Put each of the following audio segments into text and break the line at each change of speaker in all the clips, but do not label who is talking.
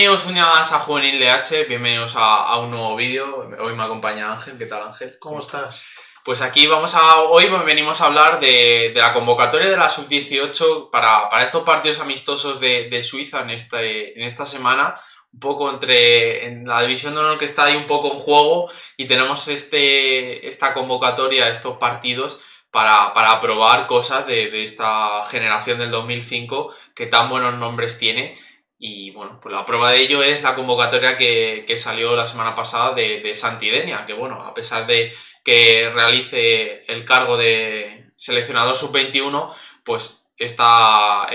Bienvenidos un día más a Juvenil DH, bienvenidos a un nuevo vídeo. Hoy me acompaña Ángel. ¿Qué tal, Ángel?
¿Cómo estás?
Pues aquí hoy venimos a hablar de la convocatoria de la Sub-18 para estos partidos amistosos de Suiza en esta semana. Un poco en la división de honor que está ahí un poco en juego, y tenemos esta convocatoria, estos partidos para probar cosas de esta generación del 2005 que tan buenos nombres tiene. Y bueno, pues la prueba de ello es la convocatoria que salió la semana pasada de Santi Denia, que bueno, a pesar de que realice el cargo de seleccionador sub-21, pues está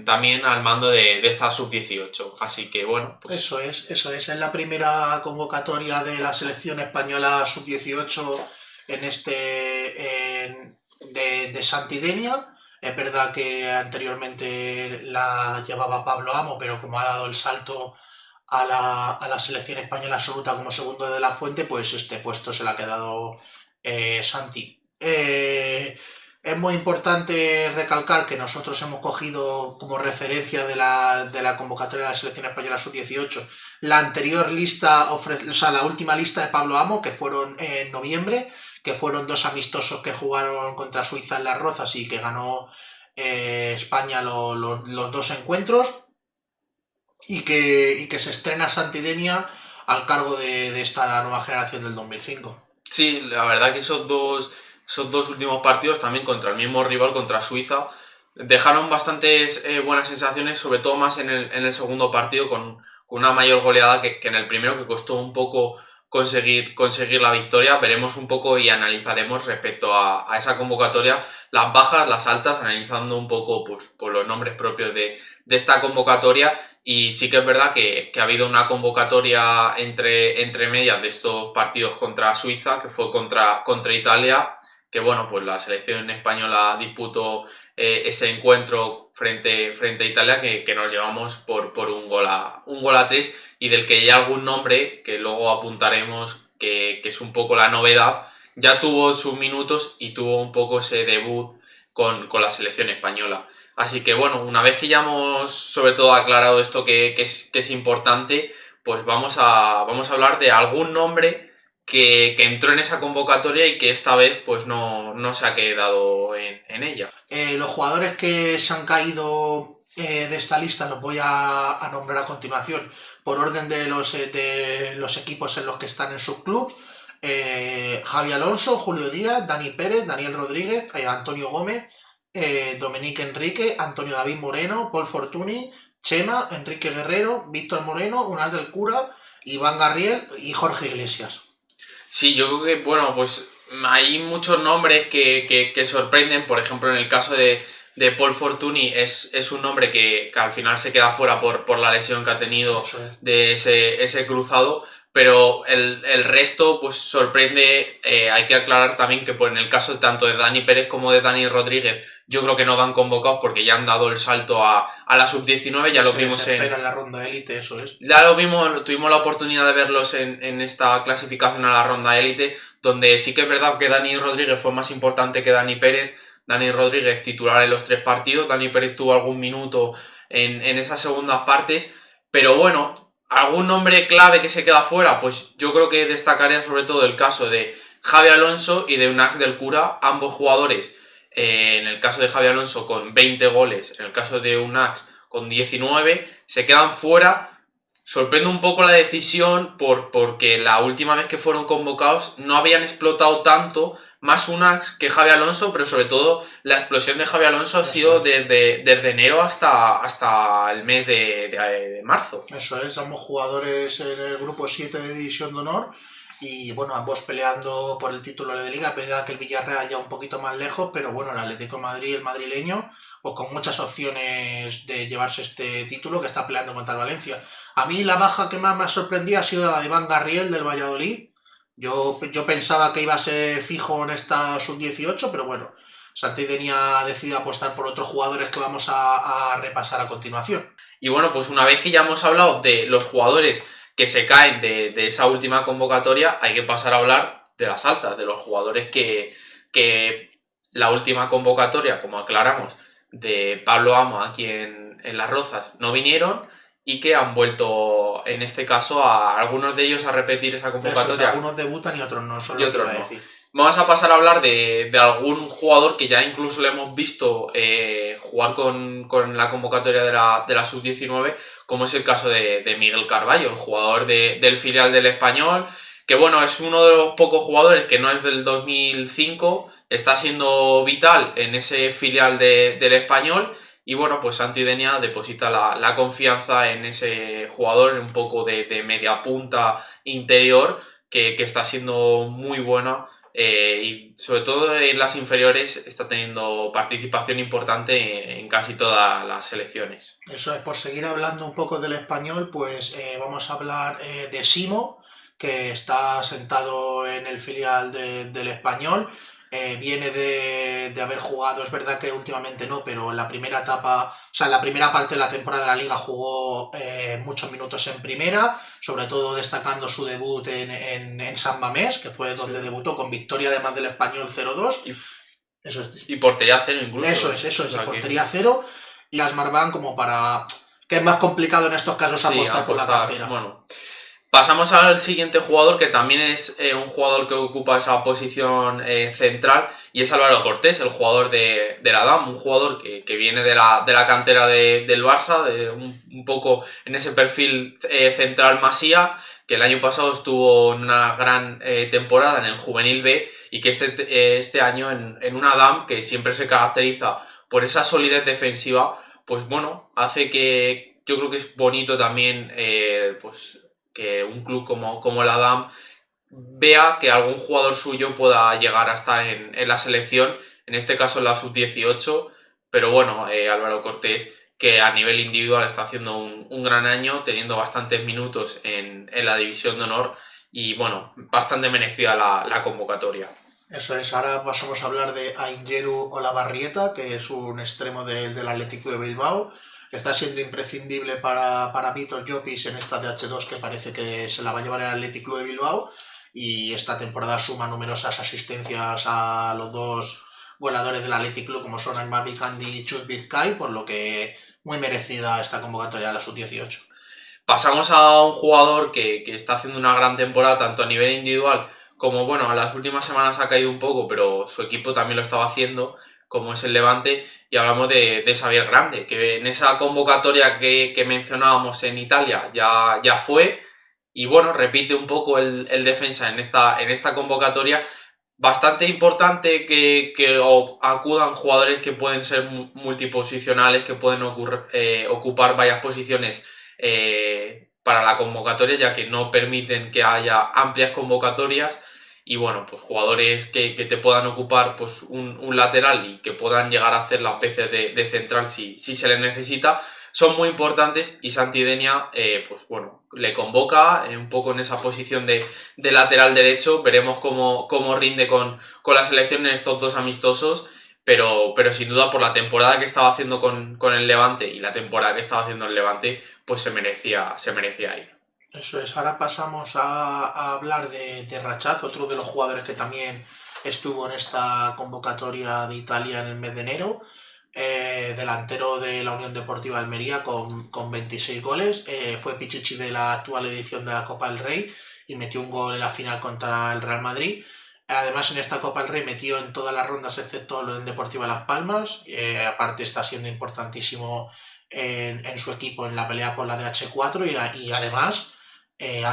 también al mando de esta sub-18. Así que bueno, pues...
Eso es. Es la primera convocatoria de la selección española sub-18 de Santi Denia. Es verdad que anteriormente la llevaba Pablo Amo, pero como ha dado el salto a la selección española absoluta como segundo de la Fuente, pues este puesto se lo ha quedado Santi. Es muy importante recalcar que nosotros hemos cogido como referencia de la convocatoria de la selección española sub-18 la anterior lista, la última lista de Pablo Amo, que fueron en noviembre, que fueron dos amistosos que jugaron contra Suiza en Las Rozas y que ganó España los dos encuentros, y que se estrena Santi Denia al cargo de esta nueva generación del 2005.
Sí, la verdad que esos dos últimos partidos, también contra el mismo rival, contra Suiza, dejaron bastantes buenas sensaciones, sobre todo más en el segundo partido, con una mayor goleada que en el primero, que costó un poco conseguir la victoria. Veremos un poco y analizaremos respecto a esa convocatoria las bajas, las altas, analizando un poco pues, por los nombres propios de esta convocatoria. Y sí que es verdad que ha habido una convocatoria entre medias de estos partidos contra Suiza, que fue contra Italia, que bueno, pues la selección española disputó ese encuentro frente a Italia, que nos llevamos por un gol a 3, y del que hay algún nombre que luego apuntaremos, que es un poco la novedad. Ya tuvo sus minutos y tuvo un poco ese debut con la selección española. Así que bueno, una vez que ya hemos sobre todo aclarado esto que es importante, pues vamos a hablar de algún nombre que entró en esa convocatoria y que esta vez pues no se ha quedado en ella.
Los jugadores que se han caído de esta lista los voy a nombrar a continuación por orden de los equipos en los que están en su club. Javi Alonso, Julio Díaz, Dani Pérez, Daniel Rodríguez, Antonio Gómez, Dominique Enrique, Antonio David Moreno, Paul Fortuny, Chema, Enrique Guerrero, Víctor Moreno, Unas del Cura, Iván Garriel y Jorge Iglesias.
Sí, yo creo que, bueno, pues hay muchos nombres que sorprenden. Por ejemplo, en el caso de Paul Fortuny es un nombre que al final se queda fuera por la lesión que ha tenido de ese cruzado, pero el resto pues sorprende. Hay que aclarar también que en el caso tanto de Dani Pérez como de Dani Rodríguez, yo creo que no van convocados porque ya han dado el salto a la sub-19, ya lo vimos
se espera en la ronda élite, eso es.
Ya lo vimos, tuvimos la oportunidad de verlos en esta clasificación a la ronda élite, donde sí que es verdad que Dani Rodríguez fue más importante que Dani Pérez. Dani Rodríguez titular en los 3 partidos, Dani Pérez tuvo algún minuto en esas segundas partes, pero bueno, algún nombre clave que se queda fuera, pues yo creo que destacaría sobre todo el caso de Javi Alonso y de Unas del Cura, ambos jugadores, en el caso de Javi Alonso con 20 goles, en el caso de Unas con 19, se quedan fuera. Sorprende un poco la decisión porque la última vez que fueron convocados no habían explotado tanto, más Unas que Javi Alonso, pero sobre todo la explosión de Javi Alonso ha sido desde enero hasta el mes de marzo.
Eso es, somos jugadores en el grupo 7 de División de Honor, y bueno, ambos peleando por el título de Liga. Pelea que el Villarreal ya un poquito más lejos, pero bueno, el Atlético de Madrid, el madrileño, pues con muchas opciones de llevarse este título, que está peleando contra el Valencia. A mí la baja que más me ha sorprendido ha sido la de Iván Garriel del Valladolid. Yo pensaba que iba a ser fijo en esta sub-18, pero bueno, Santi Denia ha decidido apostar por otros jugadores que vamos a repasar a continuación.
Y bueno, pues una vez que ya hemos hablado de los jugadores que se caen de esa última convocatoria, hay que pasar a hablar de las altas, de los jugadores que la última convocatoria, como aclaramos, de Pablo Amo aquí en Las Rozas no vinieron, y que han vuelto, en este caso, a algunos de ellos a repetir esa convocatoria.
Algunos debutan y otros no, son
y
lo que
otros
iba a
no.
decir.
Vamos a pasar a hablar de algún jugador que ya incluso le hemos visto jugar con la convocatoria de la sub-19, como es el caso de Miguel Carballo, el jugador del filial del Español, que bueno, es uno de los pocos jugadores que no es del 2005, está siendo vital en ese filial del Español, y bueno, pues Santi Denia deposita la confianza en ese jugador, un poco de media punta interior, que está siendo muy buena. Y sobre todo en las inferiores está teniendo participación importante en casi todas las selecciones.
Eso es, por seguir hablando un poco del Español, pues vamos a hablar de Simo, que está sentado en el filial del Español. Viene de haber jugado, es verdad que últimamente no, pero en la primera etapa, o sea, en la primera parte de la temporada de la liga jugó muchos minutos en primera, sobre todo destacando su debut en San Mamés, que fue donde debutó con victoria además del Español 0-2.
Eso es. Y portería cero incluso.
Eso es, portería cero. Y Asmar Ban como para... que es más complicado en estos casos apostar por la cantera.
Bueno. Pasamos al siguiente jugador, que también es un jugador que ocupa esa posición central, y es Álvaro Cortés, el jugador de la DAM, un jugador que viene de la cantera del Barça, un poco en ese perfil central Masía, que el año pasado estuvo en una gran temporada en el Juvenil B, y que este año en una DAM que siempre se caracteriza por esa solidez defensiva, pues bueno, hace que yo creo que es bonito también pues que un club como la DAM vea que algún jugador suyo pueda llegar a estar en la selección, en este caso en la sub-18, pero bueno, Álvaro Cortés, que a nivel individual está haciendo un gran año, teniendo bastantes minutos en la división de honor, y bueno, bastante merecida la convocatoria.
Eso es, ahora pasamos a hablar de Aingeru Olavarrieta, que es un extremo del Atlético de Bilbao. Está siendo imprescindible para Vítor Llopis en esta DH2, que parece que se la va a llevar el Athletic Club de Bilbao, y esta temporada suma numerosas asistencias a los dos goleadores del Athletic Club, como son Almavi Kandi y Chus Vizcay, por lo que muy merecida esta convocatoria de la sub-18.
Pasamos a un jugador que está haciendo una gran temporada, tanto a nivel individual como, bueno, en las últimas semanas ha caído un poco, pero su equipo también lo estaba haciendo, como es el Levante, y hablamos de Xavier Grande, que en esa convocatoria que mencionábamos en Italia ya fue, y bueno, repite un poco el defensa en esta convocatoria. Bastante importante que acudan jugadores que pueden ser multiposicionales, que pueden ocupar varias posiciones para la convocatoria, ya que no permiten que haya amplias convocatorias. Y bueno, pues jugadores que te puedan ocupar pues un lateral y que puedan llegar a hacer las veces de central si se les necesita, son muy importantes, y Santi Denia, pues bueno, le convoca un poco en esa posición de lateral derecho. Veremos cómo rinde con la selección en estos dos amistosos, pero sin duda por la temporada que estaba haciendo con el Levante y la temporada que estaba haciendo el Levante, pues se merecía ir.
Eso es, ahora pasamos a hablar de Rachaz, otro de los jugadores que también estuvo en esta convocatoria de Italia en el mes de enero, delantero de la Unión Deportiva Almería con 26 goles, fue pichichi de la actual edición de la Copa del Rey y metió un gol en la final contra el Real Madrid. Además, en esta Copa del Rey metió en todas las rondas excepto la Unión Deportiva Las Palmas, aparte está siendo importantísimo en su equipo en la pelea por la DH4 y además ha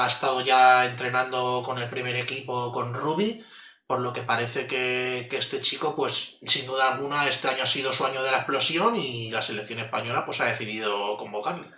estado ya entrenando con el primer equipo con Rubi, por lo que parece que este chico, pues sin duda alguna, este año ha sido su año de la explosión y la selección española pues ha decidido convocarle.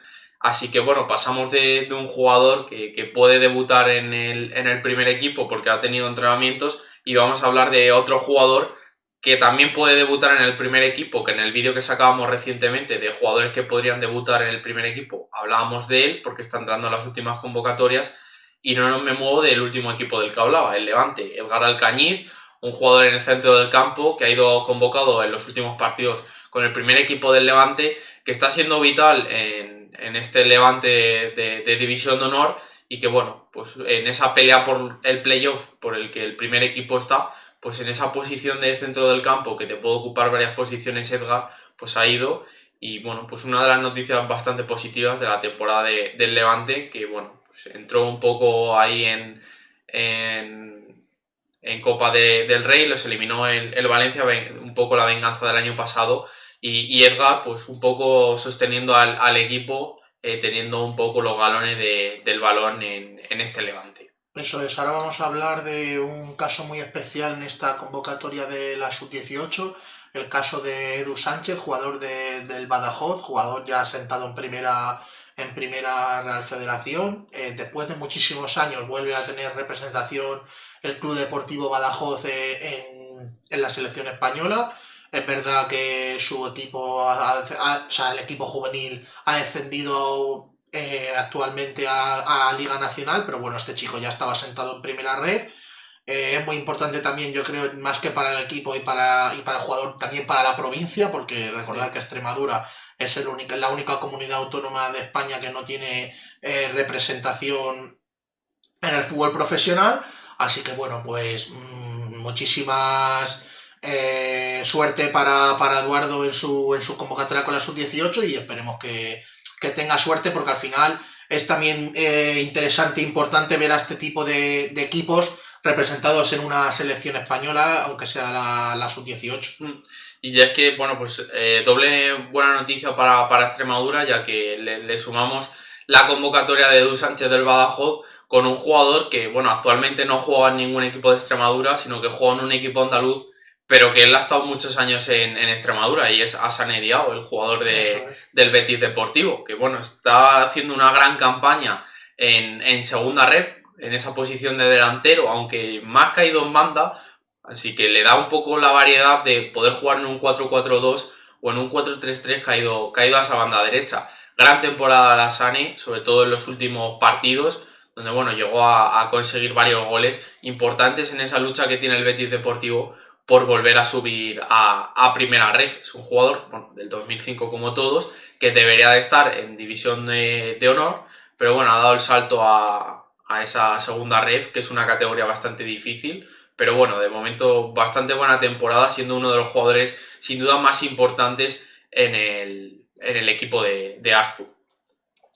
Así que bueno, pasamos de un jugador que puede debutar en el primer equipo porque ha tenido entrenamientos, y vamos a hablar de otro jugador que también puede debutar en el primer equipo, que en el vídeo que sacábamos recientemente de jugadores que podrían debutar en el primer equipo hablábamos de él porque está entrando en las últimas convocatorias, y no me muevo del último equipo del que hablaba, el Levante. Edgar Alcañiz, un jugador en el centro del campo que ha ido convocado en los últimos partidos con el primer equipo del Levante, que está siendo vital en este Levante de División de Honor, y que bueno, pues en esa pelea por el playoff por el que el primer equipo está, pues en esa posición de centro del campo que te puede ocupar varias posiciones Edgar, pues ha ido, Y bueno, pues una de las noticias bastante positivas de la temporada del Levante, que bueno, pues entró un poco ahí en, en Copa del Rey, los eliminó el Valencia, un poco la venganza del año pasado, y Edgar pues un poco sosteniendo al equipo, teniendo un poco los galones del balón en este Levante.
Eso es, ahora vamos a hablar de un caso muy especial en esta convocatoria de la Sub-18, el caso de Edu Sánchez, jugador del Badajoz, jugador ya sentado en primera Real Federación. Después de muchísimos años vuelve a tener representación el Club Deportivo Badajoz en la selección española. Es verdad que su equipo, o sea, el equipo juvenil ha descendido actualmente a Liga Nacional, pero bueno, este chico ya estaba sentado en primera red. Es muy importante también, yo creo, más que para el equipo y para el jugador, también para la provincia, porque recordad que Extremadura es la única comunidad autónoma de España que no tiene representación en el fútbol profesional. Así que bueno, pues muchísimas suerte para Eduardo en su convocatoria con la Sub-18 y esperemos que tenga suerte porque al final es también interesante e importante ver a este tipo de equipos representados en una selección española, aunque sea la Sub-18.
Y ya es que, bueno, pues doble buena noticia para Extremadura, ya que le sumamos la convocatoria de Edu Sánchez del Badajoz con un jugador que, bueno, actualmente no juega en ningún equipo de Extremadura, sino que juega en un equipo andaluz, pero que él ha estado muchos años en Extremadura y es Hassané Diao, el jugador del Betis Deportivo, que, bueno, está haciendo una gran campaña en segunda red, en esa posición de delantero, aunque más caído en banda, así que le da un poco la variedad de poder jugar en un 4-4-2 o en un 4-3-3 caído a esa banda derecha. Gran temporada la Sané, sobre todo en los últimos partidos, donde bueno, llegó a conseguir varios goles importantes en esa lucha que tiene el Betis Deportivo por volver a subir a primera red. Es un jugador, bueno, del 2005 como todos, que debería de estar en división de honor, pero bueno, ha dado el salto a esa segunda red, que es una categoría bastante difícil, pero bueno, de momento bastante buena temporada, siendo uno de los jugadores sin duda más importantes en el equipo de Arzu.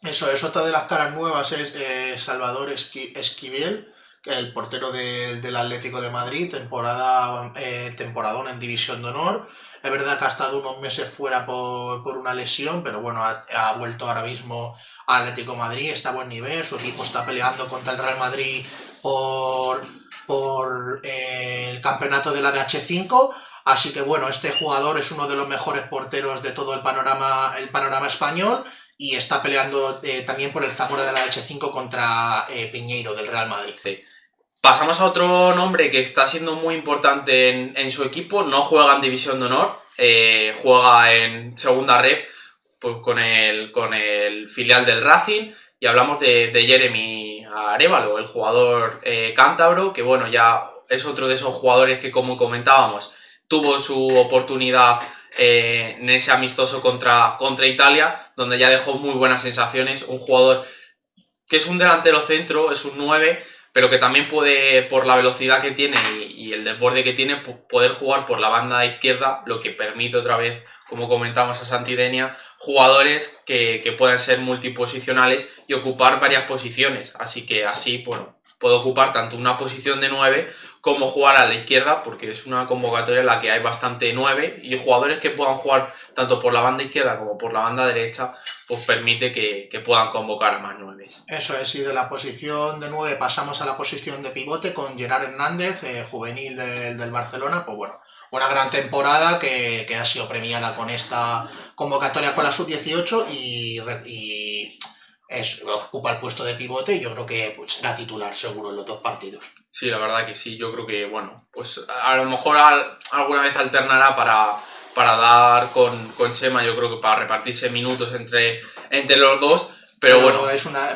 Eso es, otra de las caras nuevas es Salvador Esquivel, que es el portero del Atlético de Madrid, temporadón en División de Honor. Es verdad que ha estado unos meses fuera por una lesión, pero bueno, ha vuelto ahora mismo al Atlético de Madrid, está a buen nivel, su equipo está peleando contra el Real Madrid por el campeonato de la DH5. Así que bueno, este jugador es uno de los mejores porteros de todo el panorama español y está peleando también por el Zamora de la DH5 contra Piñeiro del Real Madrid.
Sí. Pasamos a otro nombre que está siendo muy importante en su equipo, no juega en División de Honor, juega en Segunda Ref pues, con el filial del Racing, y hablamos de Jeremy Arévalo, el jugador cántabro, que bueno, ya es otro de esos jugadores que, como comentábamos, tuvo su oportunidad en ese amistoso contra Italia, donde ya dejó muy buenas sensaciones, un jugador que es un delantero centro, es un 9, pero que también puede, por la velocidad que tiene y el desborde que tiene, poder jugar por la banda izquierda, lo que permite otra vez, como comentamos a Santidenia, jugadores que puedan ser multiposicionales y ocupar varias posiciones. Así que así, bueno, puede ocupar tanto una posición de 9 como jugar a la izquierda, porque es una convocatoria en la que hay bastante 9 y jugadores que puedan jugar tanto por la banda izquierda como por la banda derecha, pues permite que puedan convocar a más 9.
Eso es, y de la posición de 9 pasamos a la posición de pivote con Gerard Hernández, juvenil del Barcelona. Pues bueno, una gran temporada que ha sido premiada con esta convocatoria con la Sub-18 y ocupa el puesto de pivote y yo creo que pues, será titular seguro en los 2 partidos.
Sí, la verdad que sí, yo creo que, bueno, pues a lo mejor alguna vez alternará para dar con Chema, yo creo que para repartirse minutos entre los dos, pero bueno.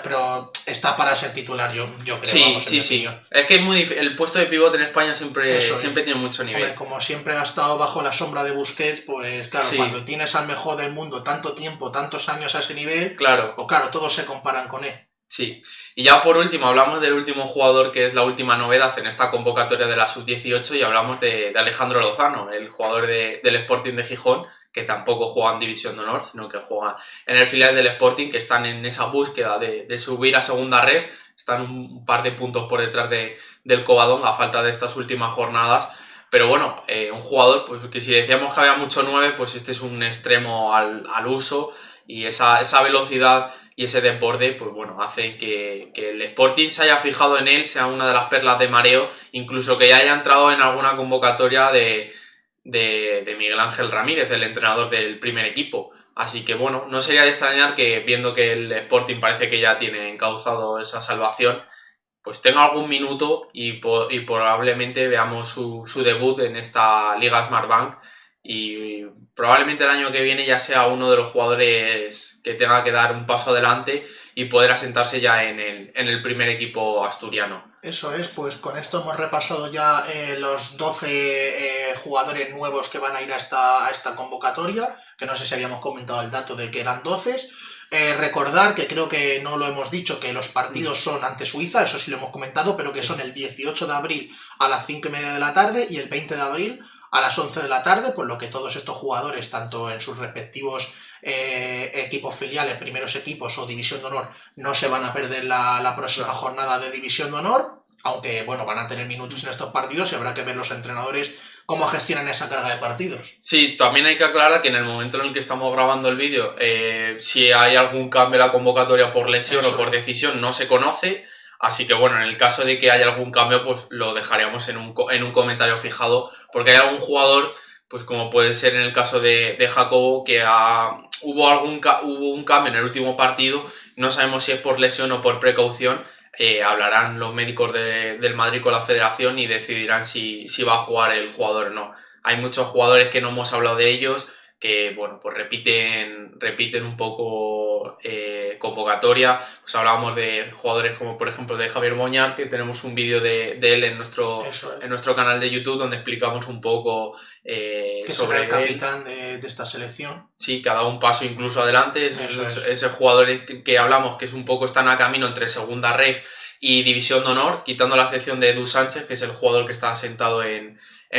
Pero está para ser titular, yo creo.
Sí, sí. Es que el puesto de pivote en España siempre tiene mucho nivel.
Como siempre ha estado bajo la sombra de Busquets, pues claro, sí. Cuando tienes al mejor del mundo tanto tiempo, tantos años a ese nivel,
claro.
Pues claro, todos se comparan con él.
Sí, y ya por último hablamos del último jugador que es la última novedad en esta convocatoria de la Sub-18 y hablamos de Alejandro Lozano, el jugador del Sporting de Gijón, que tampoco juegan División de Honor, sino que juegan en el filial del Sporting, que están en esa búsqueda de subir a segunda red, están un par de puntos por detrás del Covadonga a falta de estas últimas jornadas. Pero bueno, un jugador pues que si decíamos que había mucho 9, pues este es un extremo al uso, y esa velocidad y ese desborde, pues bueno, hace que el Sporting se haya fijado en él, sea una de las perlas de mareo, incluso que ya haya entrado en alguna convocatoria de Miguel Ángel Ramírez, el entrenador del primer equipo. Así que bueno, no sería de extrañar que, viendo que el Sporting parece que ya tiene encauzado esa salvación, pues tenga algún minuto y probablemente veamos su debut en esta Liga Smartbank, y probablemente el año que viene ya sea uno de los jugadores que tenga que dar un paso adelante y poder asentarse ya en el primer equipo asturiano.
Eso es, pues con esto hemos repasado ya los 12 jugadores nuevos que van a ir a esta convocatoria, que no sé si habíamos comentado el dato de que eran 12. Recordar, que creo que no lo hemos dicho, que los partidos son ante Suiza, eso sí lo hemos comentado, pero que son el 18 de abril a las 5:30 de la tarde y el 20 de abril a las 11 de la tarde, por lo que todos estos jugadores, tanto en sus respectivos equipos filiales, primeros equipos o División de Honor, no se van a perder la próxima jornada de División de Honor, aunque bueno, van a tener minutos en estos partidos y habrá que ver los entrenadores cómo gestionan esa carga de partidos.
Sí, también hay que aclarar que en el momento en el que estamos grabando el vídeo, si hay algún cambio en la convocatoria por lesión o por decisión, no se conoce. Así que bueno, en el caso de que haya algún cambio, pues lo dejaríamos en un comentario fijado, porque hay algún jugador, pues como puede ser en el caso de Jacobo, que hubo un cambio en el último partido, no sabemos si es por lesión o por precaución. Hablarán los médicos del Madrid con la federación y decidirán si va a jugar el jugador o no. Hay muchos jugadores que no hemos hablado de ellos, que bueno, pues repiten un poco convocatoria. Pues hablábamos de jugadores como por ejemplo de Javier Boñar, que tenemos un vídeo de él en nuestro canal de YouTube donde explicamos un poco
que sobre el capitán de esta selección.
Sí, que ha dado un paso incluso adelante. Ese jugador que hablamos que es un poco, están a camino entre segunda red y División de Honor, quitando la excepción de Edu Sánchez, que es el jugador que está sentado en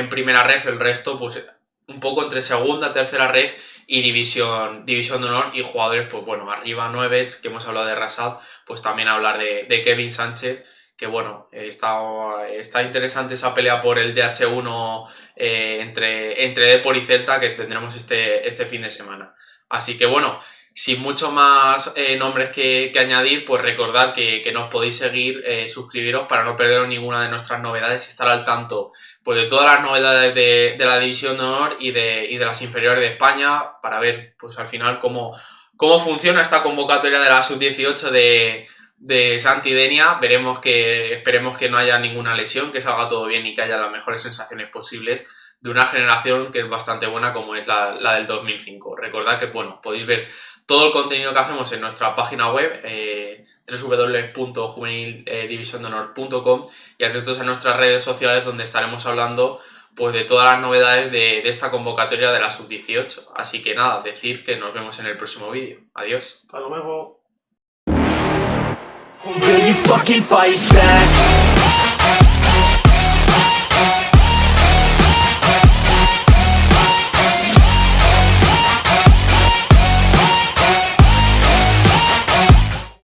primera red. El resto pues un poco entre segunda, tercera red y división de honor, y jugadores, pues bueno, arriba 9, que hemos hablado de Rasad, pues también hablar de Kevin Sánchez, que bueno, está interesante esa pelea por el DH1 entre Depor y Celta, que tendremos este fin de semana. Así que bueno, sin mucho más nombres que añadir, pues recordad que nos podéis seguir, suscribiros para no perderos ninguna de nuestras novedades y estar al tanto pues de todas las novedades de la División de Honor y de las inferiores de España, para ver pues al final cómo funciona esta convocatoria de la Sub-18 de Santidenia. Esperemos que no haya ninguna lesión, que salga todo bien y que haya las mejores sensaciones posibles de una generación que es bastante buena como es la del 2005. Recordad que bueno, podéis ver todo el contenido que hacemos en nuestra página web, www.juvenildivisiondeHonor.com, y atentos a nuestras redes sociales, donde estaremos hablando pues de todas las novedades de esta convocatoria de la Sub-18. Así que nada, decir que nos vemos en el próximo vídeo. Adiós.
Hasta luego.
Will you fucking fight back?